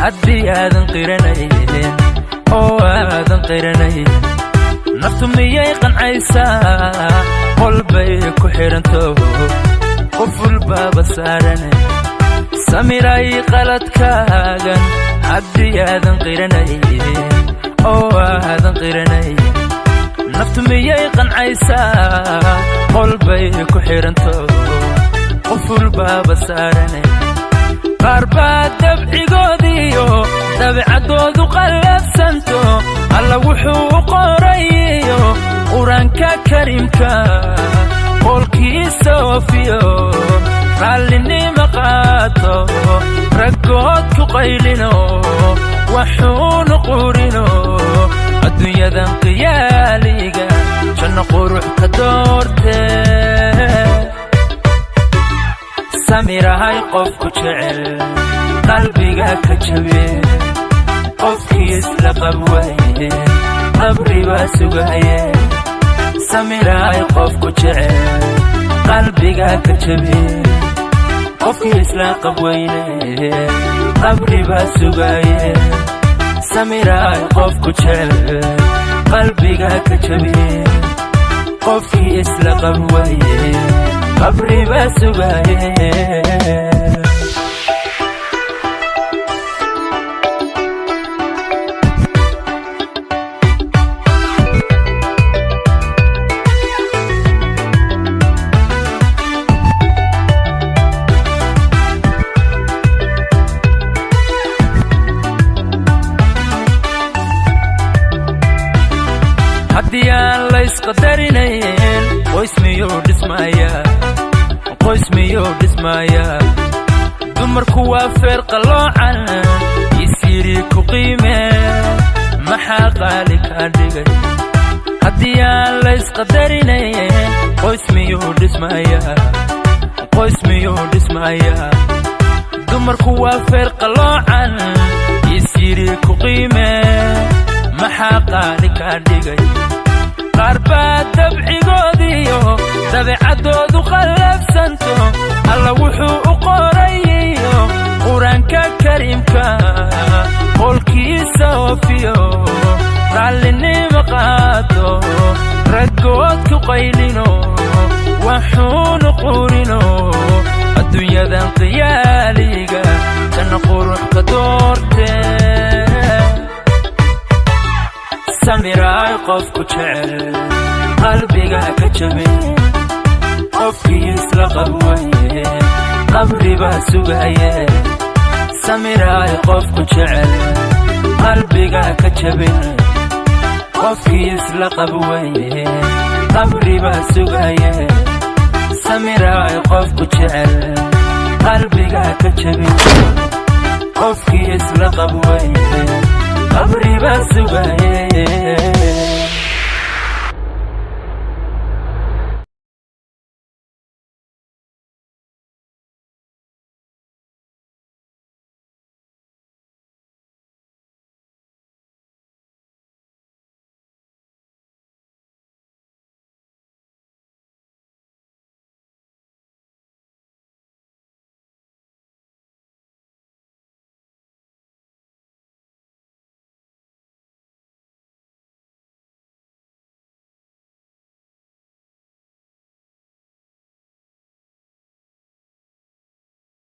haddii aadan qiranaynin oo aadan qiranaynin naftu miyay qancaysaa qolbay ku xiranto qof walbaaba saaranay samiray qaladkaagan haddii aadan qiranaynin oo aadan qiranaynin naftu miyay qancaysaa qolbay ku xiranto qof walbaaba saaranay qaar baa dabcigoodiyo dabeecadoodu qallafsanto alla wuxuu u qorayo qur-aanka kariimka qolkiisa oofiyo raallinima qaato raggood ku qaylino waxuunu qurino adduunyadan qiyaaliga janno qurux ka doortee samirahay qofku jecel qalbiga ka jabe qofkii isla qabwaye qabri baa sugaye samirahay qofku jecel qalbiga ka jabe qofkii isla qabwayne qabri baa sugaye samirahay qofku jecel qalbiga ka jabe qofkii isla qabwaye qabri baa sugaye haddii aan la isqadarinayn qoys miyuu dhismayaa dumarku waa feer qaloocan isyiri ku qiimee maxaa qaali kaa dhigay haddii aan la isqadarinayn qoys miyuu dhismayaa dumarku waa feer qaloocan isyiri ku qiimee maxaa qaali kaa dhigay qaar baa dabcigoodiyo dabeecadoodu qallafsanto alla wuxuu u qorayo qur-aanka kariimka qolkiisa oofiyo raallinima qaato raggood ku qaylino waxuunu qurino adduunyadan qiyaaliga janno qurux ka doortee samiraay qofku jecel qalbiga ka jabe qofkii isla qabwaye qabri baa sugaye samiraay qofku jecel qalbiga ka jabe qofkii isla qabwaye qabri baa sugaye samiraay qofku jecel qalbiga ka jabe qofkii isla qabwaye qabri baa sugaye